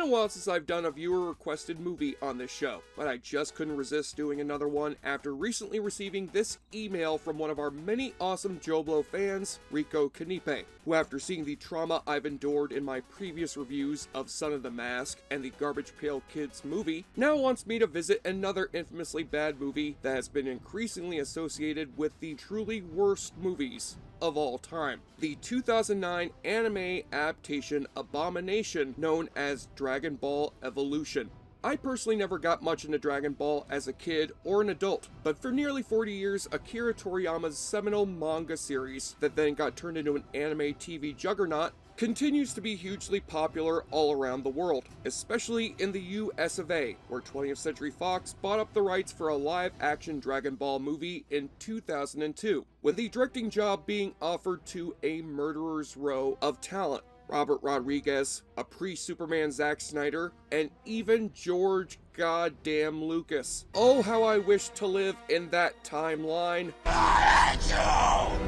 a while since I've done a viewer-requested movie on this show, but I just couldn't resist doing another one after recently receiving this email from one of our many awesome JoBlo fans, Rico Kanipe, who after seeing the trauma I've endured in my previous reviews of Son of the Mask and the Garbage Pail Kids movie, now wants me to visit another infamously bad movie that has been increasingly associated with the truly worst movies of all time. The 2009 anime adaptation abomination known as Dragon Ball Evolution. I personally never got much into Dragon Ball as a kid or an adult, but for nearly 40 years, Akira Toriyama's seminal manga series that then got turned into an anime TV juggernaut continues to be hugely popular all around the world, especially in the US of A, where 20th Century Fox bought up the rights for a live-action Dragon Ball movie in 2002, with the directing job being offered to a murderer's row of talent. Robert Rodriguez, a pre-Superman Zack Snyder, and even George goddamn Lucas. Oh, how I wish to live in that timeline.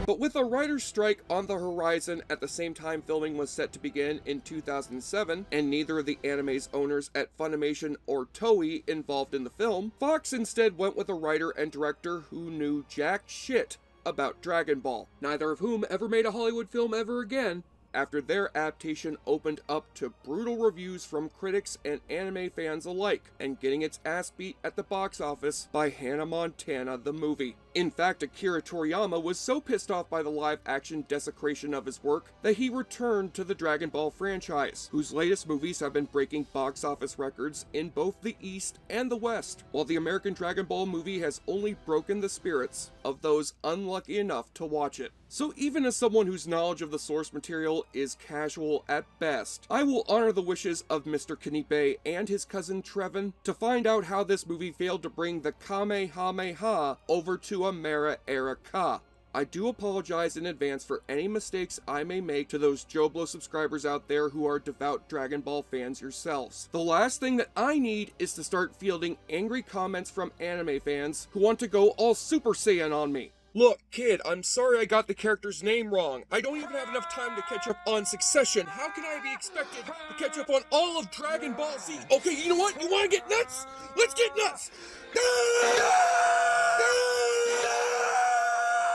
But with a writer's strike on the horizon at the same time filming was set to begin in 2007, and neither of the anime's owners at Funimation or Toei involved in the film, Fox instead went with a writer and director who knew jack shit about Dragon Ball, neither of whom ever made a Hollywood film ever again, after their adaptation opened up to brutal reviews from critics and anime fans alike, and getting its ass beat at the box office by Hannah Montana the movie. In fact, Akira Toriyama was so pissed off by the live-action desecration of his work that he returned to the Dragon Ball franchise, whose latest movies have been breaking box office records in both the East and the West, while the American Dragon Ball movie has only broken the spirits of those unlucky enough to watch it. So even as someone whose knowledge of the source material is casual at best, I will honor the wishes of Mr. Kanipe and his cousin Trevin to find out how this movie failed to bring the Kame-Hame-Ha over to America. I do apologize in advance for any mistakes I may make to those JoBlo subscribers out there who are devout Dragon Ball fans yourselves. The last thing that I need is to start fielding angry comments from anime fans who want to go all Super Saiyan on me. Look, kid, I'm sorry I got the character's name wrong. I don't even have enough time to catch up on Succession. How can I be expected to catch up on all of Dragon Ball Z? Okay, you know what? You want to get nuts? Let's get nuts!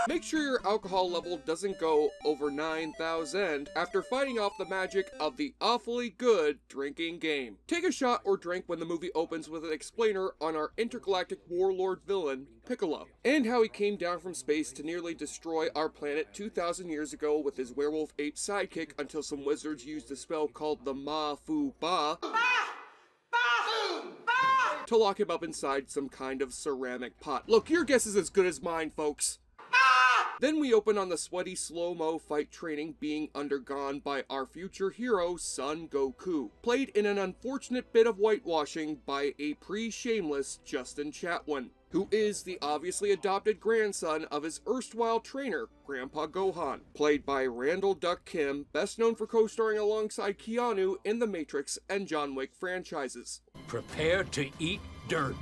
Make sure your alcohol level doesn't go over 9,000 after fighting off the magic of the awfully good drinking game. Take a shot or drink when the movie opens with an explainer on our intergalactic warlord villain, Piccolo, and how he came down from space to nearly destroy our planet 2,000 years ago with his werewolf ape sidekick until some wizards used a spell called the Ma-Fu-Ba to lock him up inside some kind of ceramic pot. Look, your guess is as good as mine, folks. Then we open on the sweaty slow-mo fight training being undergone by our future hero, Son Goku, played in an unfortunate bit of whitewashing by a pre-shameless Justin Chatwin, who is the obviously adopted grandson of his erstwhile trainer, Grandpa Gohan, played by Randall Duck Kim, best known for co-starring alongside Keanu in the Matrix and John Wick franchises. Prepare to eat dirt.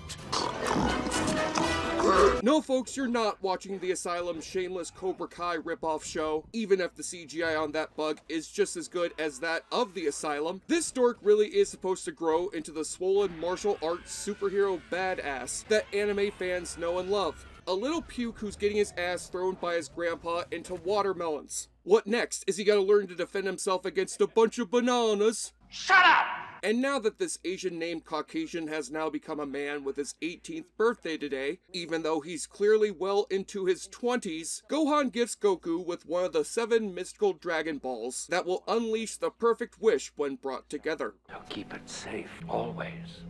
No folks, you're not watching the Asylum's shameless Cobra Kai ripoff show, even if the CGI on that bug is just as good as that of the Asylum. This dork really is supposed to grow into the swollen martial arts superhero badass that anime fans know and love. A little puke who's getting his ass thrown by his grandpa into watermelons. What next? Is he gonna learn to defend himself against a bunch of bananas? Shut up! And now that this Asian named Caucasian has now become a man with his 18th birthday today, even though he's clearly well into his 20s, Gohan gifts Goku with one of the 7 mystical Dragon Balls that will unleash the perfect wish when brought together. I'll keep it safe, always.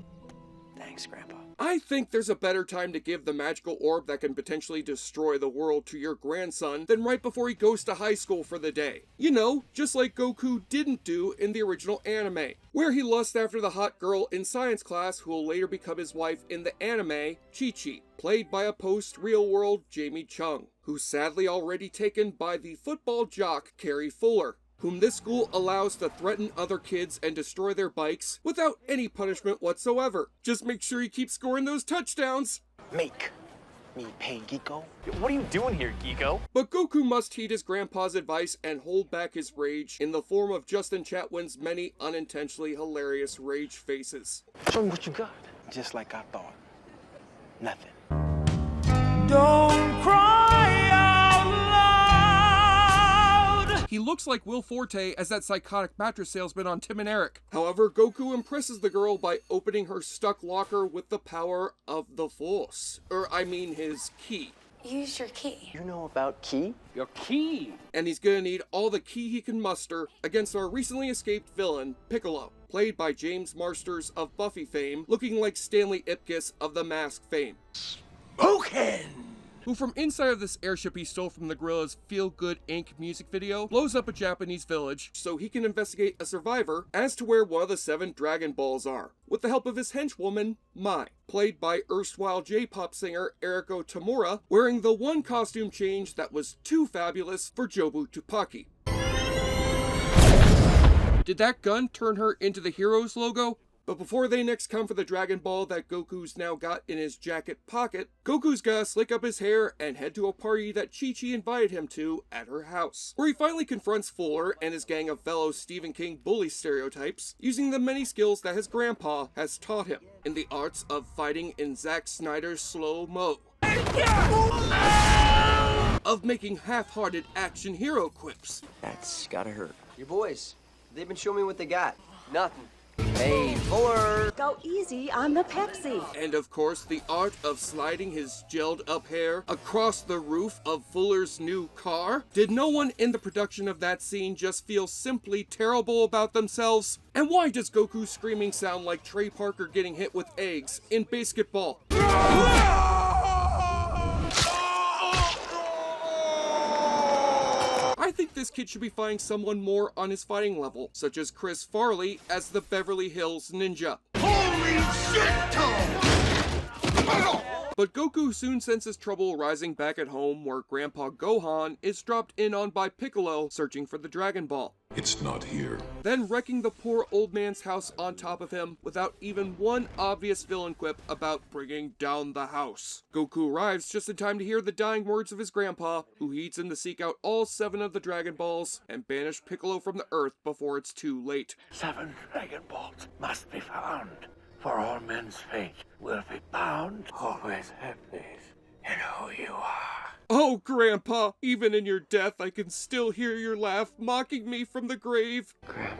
Thanks, Grandpa. I think there's a better time to give the magical orb that can potentially destroy the world to your grandson than right before he goes to high school for the day. You know, just like Goku didn't do in the original anime, where he lusts after the hot girl in science class who will later become his wife in the anime, Chichi, played by a post-real-world Jamie Chung, who's sadly already taken by the football jock Carrie Fuller, whom this school allows to threaten other kids and destroy their bikes without any punishment whatsoever. Just make sure you keep scoring those touchdowns. Meek. me pay, Geeko. What are you doing here, Geeko? But Goku must heed his grandpa's advice and hold back his rage in the form of Justin Chatwin's many unintentionally hilarious rage faces. Show me what you got. Just like I thought. Nothing. Don't cry out loud! He looks like Will Forte as that psychotic mattress salesman on Tim and Eric. However, Goku impresses the girl by opening her stuck locker with the power of the Force. His ki. Use your key. You know about Ki? Your key. And he's gonna need all the ki he can muster against our recently escaped villain, Piccolo, played by James Marsters of Buffy fame, looking like Stanley Ipkiss of The Mask fame. Who from inside of this airship he stole from the Gorilla's Feel Good Inc. music video blows up a Japanese village so he can investigate a survivor as to where one of the 7 Dragon Balls are, with the help of his henchwoman, Mai, played by erstwhile J-pop singer Eriko Tamura, wearing the one costume change that was too fabulous for Jobu Tupaki. Did that gun turn her into the Heroes logo? But before they next come for the Dragon Ball that Goku's now got in his jacket pocket, Goku's gotta slick up his hair and head to a party that Chichi invited him to at her house, where he finally confronts Fuller and his gang of fellow Stephen King bully stereotypes, using the many skills that his grandpa has taught him in the arts of fighting in Zack Snyder's slow-mo, of making half-hearted action hero quips. That's gotta hurt. Your boys, they've been showing me what they got. Nothing. Hey, Fuller! Go easy on the Pepsi. And of course, the art of sliding his gelled up hair across the roof of Fuller's new car. Did no one in the production of that scene just feel simply terrible about themselves? And why does Goku's screaming sound like Trey Parker getting hit with eggs in basketball? I think this kid should be finding someone more on his fighting level, such as Chris Farley as the Beverly Hills Ninja. Holy shit, Tom! But Goku soon senses trouble rising back at home, where Grandpa Gohan is dropped in on by Piccolo searching for the Dragon Ball. It's not here. Then wrecking the poor old man's house on top of him without even one obvious villain quip about bringing down the house. Goku arrives just in time to hear the dying words of his grandpa, who heeds him to seek out all 7 of the Dragon Balls and banish Piccolo from the earth before it's too late. 7 Dragon Balls must be found, for all men's fate will be bound. Always have faith in who you are. Oh, Grandpa, even in your death I can still hear your laugh mocking me from the grave. Grandpa.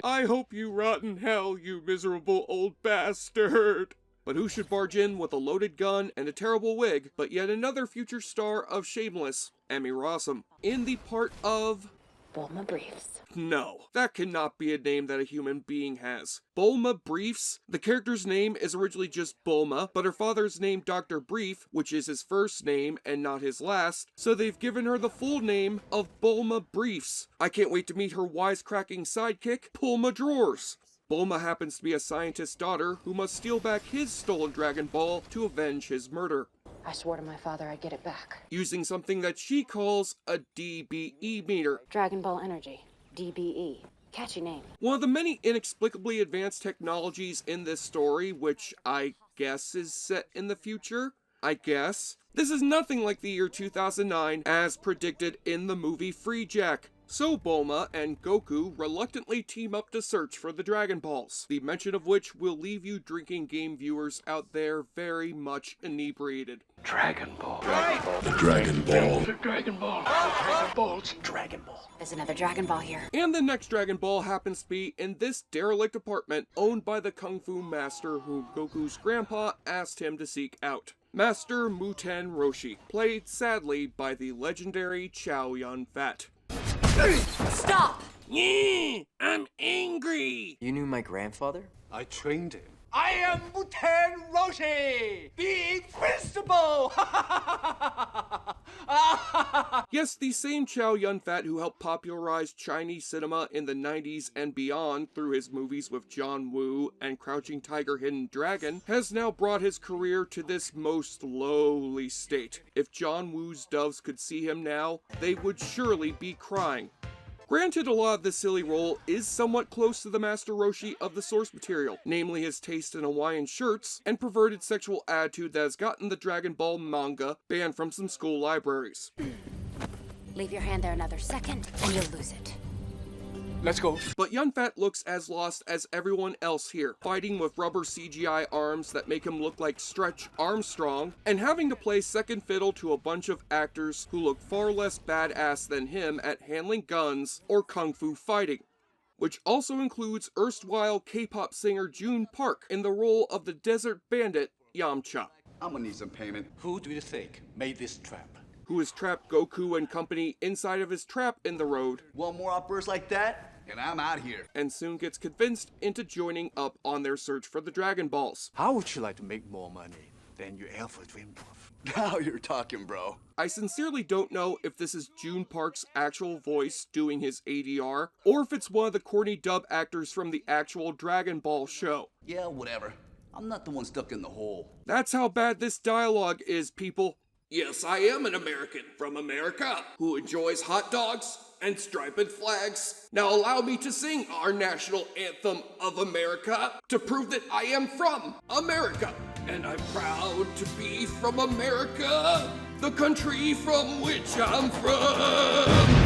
I hope you rot in hell, you miserable old bastard. But who should barge in with a loaded gun and a terrible wig but yet another future star of Shameless, Emmy Rossum, in the part of... Bulma Briefs. No, that cannot be a name that a human being has. Bulma Briefs? The character's name is originally just Bulma, but her father's named Dr. Brief, which is his first name and not his last, so they've given her the full name of Bulma Briefs. I can't wait to meet her wisecracking sidekick, Bulma Drawers. Bulma happens to be a scientist's daughter who must steal back his stolen Dragon Ball to avenge his murder, I swore to my father I'd get it back. using something that she calls a DBE meter. Dragon Ball Energy. DBE. Catchy name. One of the many inexplicably advanced technologies in this story, which I guess is set in the future. I guess. This is nothing like the year 2009 as predicted in the movie Free Jack. So Bulma and Goku reluctantly team up to search for the Dragon Balls, the mention of which will leave you drinking game viewers out there very much inebriated. Dragon Ball. The Dragon Ball. The Dragon Ball. Dragon Balls. Dragon Ball. There's another Dragon Ball here. And the next Dragon Ball happens to be in this derelict apartment owned by the Kung Fu master whom Goku's grandpa asked him to seek out. Master Muten Roshi, played sadly by the legendary Chow-Yun Fat. Stop! I'm angry! You knew my grandfather? I trained him. I am Muten Roshi, the Invincible! Yes, the same Chow-Yun Fat who helped popularize Chinese cinema in the 90s and beyond through his movies with John Woo and Crouching Tiger, Hidden Dragon, has now brought his career to this most lowly state. If John Woo's doves could see him now, they would surely be crying. Granted, a lot of this silly role is somewhat close to the Master Roshi of the source material, namely his taste in Hawaiian shirts and perverted sexual attitude that has gotten the Dragon Ball manga banned from some school libraries. Leave your hand there another second, and you'll lose it. Let's go. But Yun Fat looks as lost as everyone else here, fighting with rubber CGI arms that make him look like Stretch Armstrong, and having to play second fiddle to a bunch of actors who look far less badass than him at handling guns or kung fu fighting. Which also includes erstwhile K-pop singer June Park in the role of the desert bandit Yamcha. I'm gonna need some payment. Who do you think made this trap? Who has trapped Goku and company inside of his trap in the road, One more outburst like that, and I'm out here. and soon gets convinced into joining up on their search for the Dragon Balls. How would you like to make more money than you ever dreamed of? Now you're talking, bro. I sincerely don't know if this is June Park's actual voice doing his ADR, or if it's one of the corny dub actors from the actual Dragon Ball show. Yeah, whatever. I'm not the one stuck in the hole. That's how bad this dialogue is, people. Yes, I am an American from America who enjoys hot dogs and striped flags. Now allow me to sing our national anthem of America to prove that I am from America. And I'm proud to be from America, the country from which I'm from.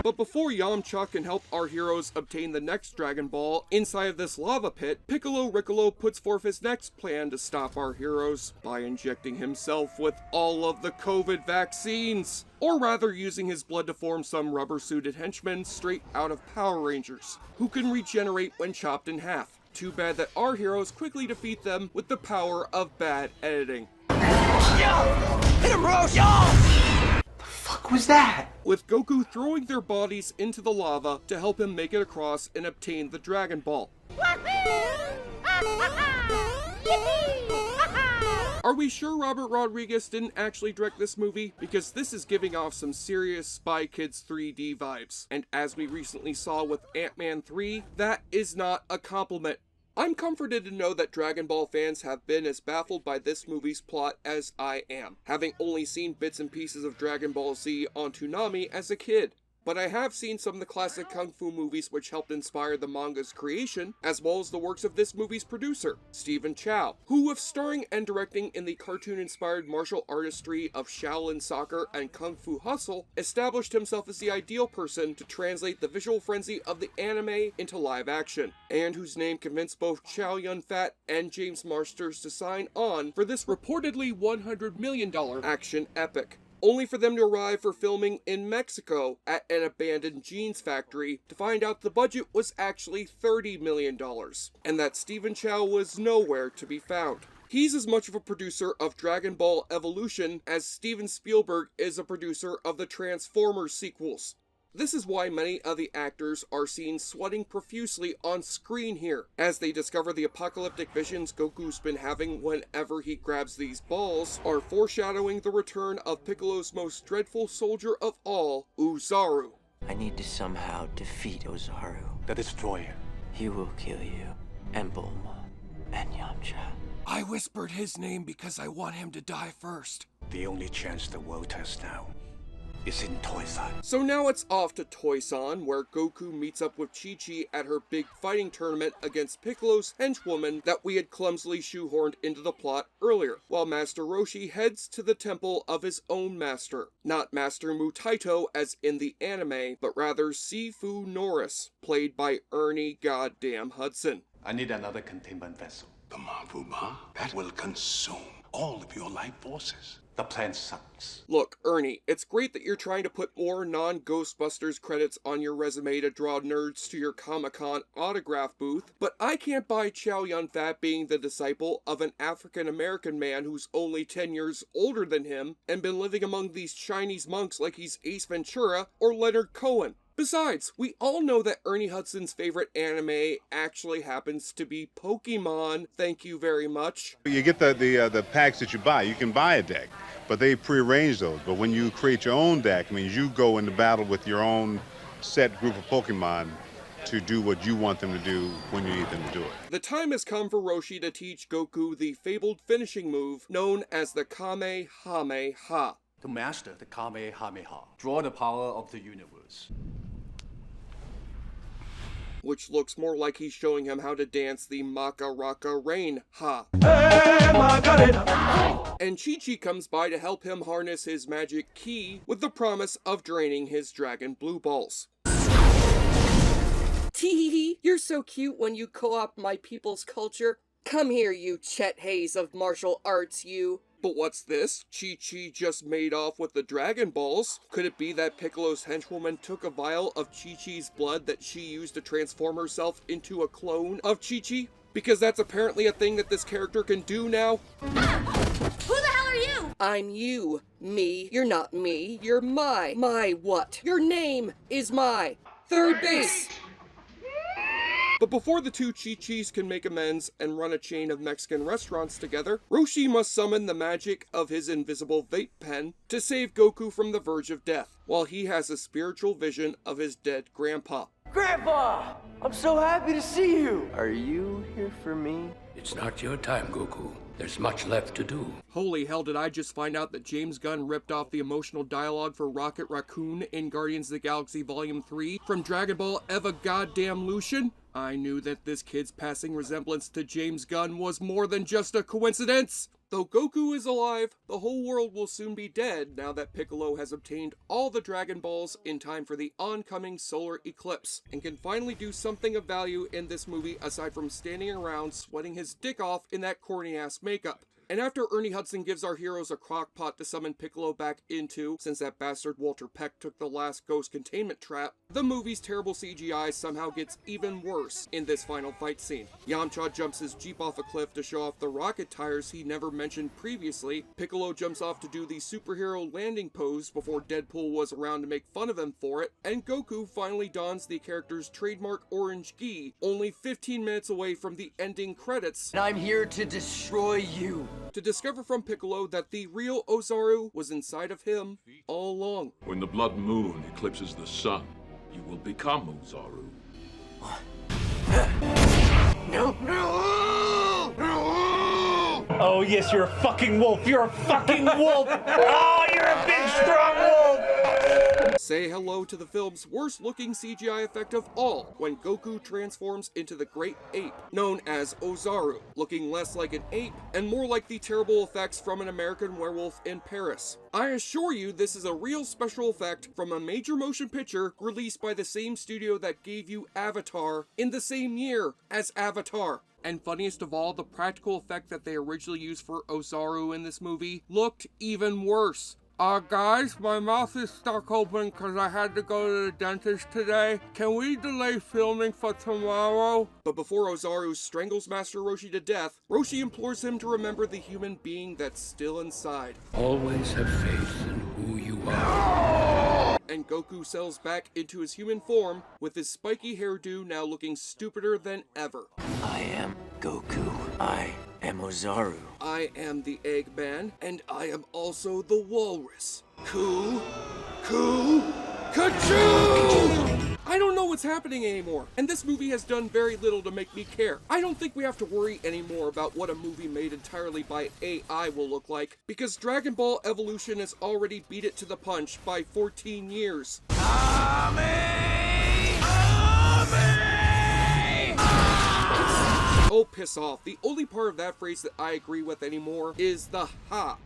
But before Yamcha can help our heroes obtain the next Dragon Ball inside of this lava pit, Piccolo Riccolo puts forth his next plan to stop our heroes by injecting himself with all of the COVID vaccines. Or rather using his blood to form some rubber-suited henchmen straight out of Power Rangers, who can regenerate when chopped in half. Too bad that our heroes quickly defeat them with the power of bad editing. Hit him, Roshi! Fuck was that? With Goku throwing their bodies into the lava to help him make it across and obtain the Dragon Ball. Are we sure Robert Rodriguez didn't actually direct this movie? Because this is giving off some serious Spy Kids 3D vibes. And as we recently saw with Ant-Man 3, that is not a compliment. I'm comforted to know that Dragon Ball fans have been as baffled by this movie's plot as I am, having only seen bits and pieces of Dragon Ball Z on Toonami as a kid. But I have seen some of the classic kung fu movies which helped inspire the manga's creation, as well as the works of this movie's producer, Stephen Chow, who, with starring and directing in the cartoon-inspired martial artistry of Shaolin Soccer and Kung Fu Hustle, established himself as the ideal person to translate the visual frenzy of the anime into live action, and whose name convinced both Chow-Yun Fat and James Marsters to sign on for this reportedly $100 million action epic, only for them to arrive for filming in Mexico at an abandoned jeans factory to find out the budget was actually $30 million, and that Stephen Chow was nowhere to be found. He's as much of a producer of Dragon Ball Evolution as Steven Spielberg is a producer of the Transformers sequels. This is why many of the actors are seen sweating profusely on screen here, as they discover the apocalyptic visions Goku's been having whenever he grabs these balls are foreshadowing the return of Piccolo's most dreadful soldier of all, Oozaru. I need to somehow defeat Oozaru. The Destroyer. He will kill you, and Bulma, and Yamcha. I whispered his name because I want him to die first. The only chance the world has now is in Toy-San. So now it's off to Toy-San, where Goku meets up with Chichi at her big fighting tournament against Piccolo's henchwoman that we had clumsily shoehorned into the plot earlier, while Master Roshi heads to the temple of his own master. Not Master Mutaito as in the anime, but rather Sifu Norris, played by Ernie Goddamn Hudson. I need another containment vessel. Come on, Bulma. That will consume all of your life forces. The plan sucks. Look, Ernie, it's great that you're trying to put more non-Ghostbusters credits on your resume to draw nerds to your Comic-Con autograph booth, but I can't buy Chow-Yun Fat being the disciple of an African-American man who's only 10 years older than him and been living among these Chinese monks like he's Ace Ventura or Leonard Cohen. Besides, we all know that Ernie Hudson's favorite anime actually happens to be Pokemon. Thank you very much. You get the packs that you buy. You can buy a deck, but they prearrange those. But when you create your own deck, I mean, you go into battle with your own set group of Pokemon to do what you want them to do when you need them to do it. The time has come for Roshi to teach Goku the fabled finishing move known as the Kame-Hame-Ha. To master the Kame-Hame-Ha, draw the power of the universe. which looks more like he's showing him how to dance the Maka Raka Rain Ha. And Chichi comes by to help him harness his magic ki with the promise of draining his dragon blue balls. Tee-hee-hee, you're so cute when you co-opt my people's culture. Come here, you Chet Hayes of martial arts, you. But what's this? Chichi just made off with the Dragon Balls. Could it be that Piccolo's henchwoman took a vial of Chi-Chi's blood that she used to transform herself into a clone of Chichi? Because that's apparently a thing that this character can do now. Who the hell are you? I'm you. Me. You're not me. You're my. My what? Your name is my. Third base. But before the two Chi-Chis can make amends and run a chain of Mexican restaurants together, Roshi must summon the magic of his invisible vape pen to save Goku from the verge of death, while he has a spiritual vision of his dead grandpa. Grandpa! I'm so happy to see you! Are you here for me? It's not your time, Goku. There's much left to do. Holy hell, did I just find out that James Gunn ripped off the emotional dialogue for Rocket Raccoon in Guardians of the Galaxy Volume 3 from Dragon Ball Evolution? I knew that this kid's passing resemblance to James Gunn was more than just a coincidence. Though Goku is alive, the whole world will soon be dead now that Piccolo has obtained all the Dragon Balls in time for the oncoming solar eclipse, and can finally do something of value in this movie aside from standing around sweating his dick off in that corny-ass makeup. And after Ernie Hudson gives our heroes a crock pot to summon Piccolo back into, since that bastard Walter Peck took the last ghost containment trap, the movie's terrible CGI somehow gets even worse in this final fight scene. Yamcha jumps his Jeep off a cliff to show off the rocket tires he never mentioned previously, Piccolo jumps off to do the superhero landing pose before Deadpool was around to make fun of him for it, and Goku finally dons the character's trademark orange gi, only 15 minutes away from the ending credits. And I'm here to destroy you. To discover from Piccolo that the real Ozaru was inside of him all along. When the blood moon eclipses the sun, you will become Ozaru. No. Oh yes, you're a fucking wolf. You're a fucking wolf. Oh, you're a big strong wolf. Say hello to the film's worst looking CGI effect of all, when Goku transforms into the Great Ape, known as Ozaru, looking less like an ape and more like the terrible effects from an American Werewolf in Paris. I assure you this is a real special effect from a major motion picture released by the same studio that gave you Avatar in the same year as Avatar. And funniest of all, the practical effect that they originally used for Ozaru in this movie looked even worse. Guys, my mouth is stuck open because I had to go to the dentist today. Can we delay filming for tomorrow? But before Ozaru strangles Master Roshi to death, Roshi implores him to remember the human being that's still inside. Always have faith in who you are. And Goku settles back into his human form, with his spiky hairdo now looking stupider than ever. I am Goku. I am Ozaru. I am the Eggman, and I am also the Walrus. Kachoo! I don't know what's happening anymore, and this movie has done very little to make me care. I don't think we have to worry anymore about what a movie made entirely by AI will look like, because Dragon Ball Evolution has already beat it to the punch by 14 years. Oh, piss off. The only part of that phrase that I agree with anymore is the ha.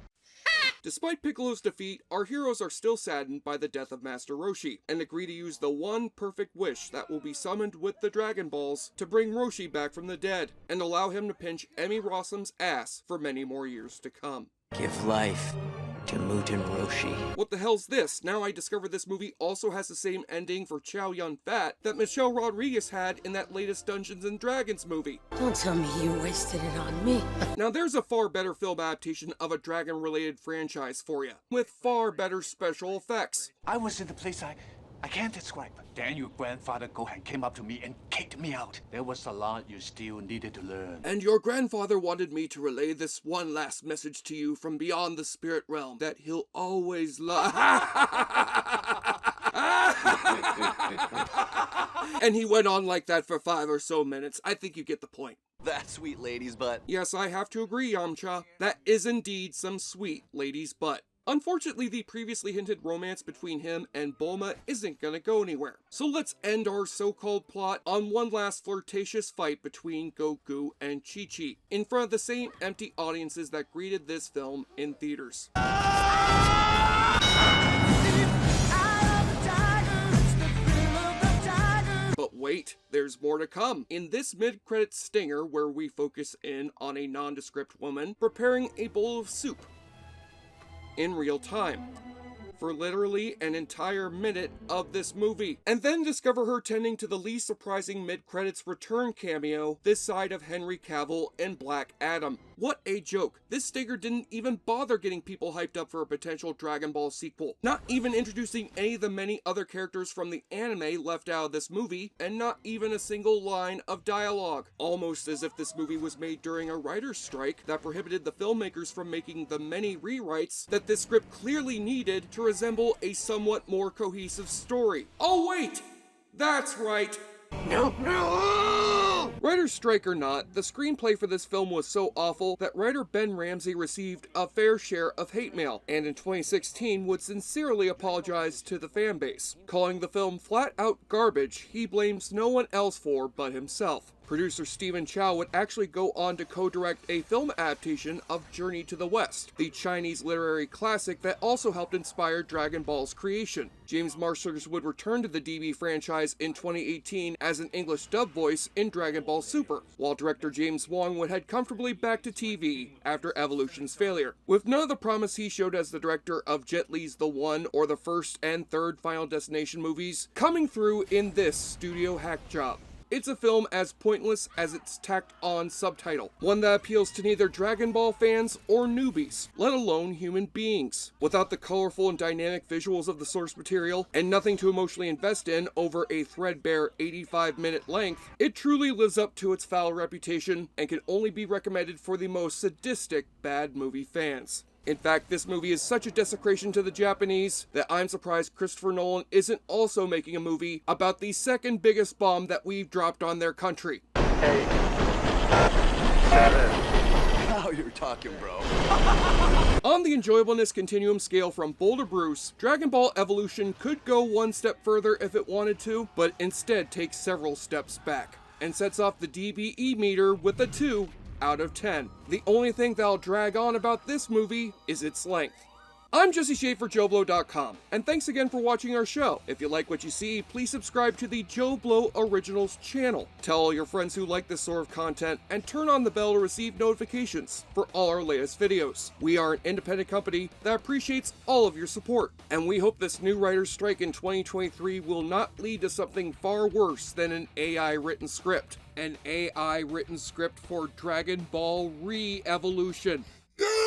Despite Piccolo's defeat, our heroes are still saddened by the death of Master Roshi, and agree to use the one perfect wish that will be summoned with the Dragon Balls to bring Roshi back from the dead, and allow him to pinch Emmy Rossum's ass for many more years to come. Give life to Mugen Roshi. What the hell's this? Now I discover this movie also has the same ending for Chow-Yun Fat that Michelle Rodriguez had in that latest Dungeons & Dragons movie. Don't tell me you wasted it on me. Now there's a far better film adaptation of a dragon-related franchise for you, with far better special effects. I was in the place I can't describe. Then your grandfather Gohan came up to me and kicked me out. There was a lot you still needed to learn. And your grandfather wanted me to relay this one last message to you from beyond the spirit realm, that he'll always love. And he went on like that for 5 or so minutes. I think you get the point. That sweet lady's butt. Yes, I have to agree, Yamcha. That is indeed some sweet lady's butt. Unfortunately, the previously hinted romance between him and Bulma isn't gonna go anywhere. So let's end our so-called plot on one last flirtatious fight between Goku and Chichi, in front of the same empty audiences that greeted this film in theaters. But wait, there's more to come. In this mid-credits stinger where we focus in on a nondescript woman preparing a bowl of soup in real time for literally an entire minute of this movie, and then discover her tending to the least surprising mid-credits return cameo this side of Henry Cavill and Black Adam. What a joke. This stinger didn't even bother getting people hyped up for a potential Dragon Ball sequel, not even introducing any of the many other characters from the anime left out of this movie, and not even a single line of dialogue. Almost as if this movie was made during a writer's strike that prohibited the filmmakers from making the many rewrites that this script clearly needed to resemble a somewhat more cohesive story. Oh wait! That's right! No! Writer's strike or not, the screenplay for this film was so awful that writer Ben Ramsey received a fair share of hate mail, and in 2016 would sincerely apologize to the fanbase. Calling the film flat-out garbage he blames no one else for but himself. Producer Stephen Chow would actually go on to co-direct a film adaptation of Journey to the West, the Chinese literary classic that also helped inspire Dragon Ball's creation. James Marsters would return to the DB franchise in 2018 as an English dub voice in Dragon Ball Super, while director James Wong would head comfortably back to TV after Evolution's failure, with none of the promise he showed as the director of Jet Li's The One or the first and third Final Destination movies coming through in this studio hack job. It's a film as pointless as its tacked-on subtitle, one that appeals to neither Dragon Ball fans or newbies, let alone human beings. Without the colorful and dynamic visuals of the source material, and nothing to emotionally invest in over a threadbare 85-minute length, it truly lives up to its foul reputation and can only be recommended for the most sadistic bad movie fans. In fact, this movie is such a desecration to the Japanese that I'm surprised Christopher Nolan isn't also making a movie about the second biggest bomb that we've dropped on their country. 8, 7. Now you're talking, bro. On the enjoyableness continuum scale from Boulder Bruce, Dragon Ball Evolution could go one step further if it wanted to, but instead takes several steps back, and sets off the DBE meter with a 2 out of 10. The only thing that'll drag on about this movie is its length. I'm Jesse Shea for JoBlo.com, and thanks again for watching our show. If you like what you see, please subscribe to the JoBlo Originals channel. Tell all your friends who like this sort of content, and turn on the bell to receive notifications for all our latest videos. We are an independent company that appreciates all of your support, and we hope this new writer's strike in 2023 will not lead to something far worse than an AI-written script. An AI-written script for Dragon Ball Re-Evolution. No!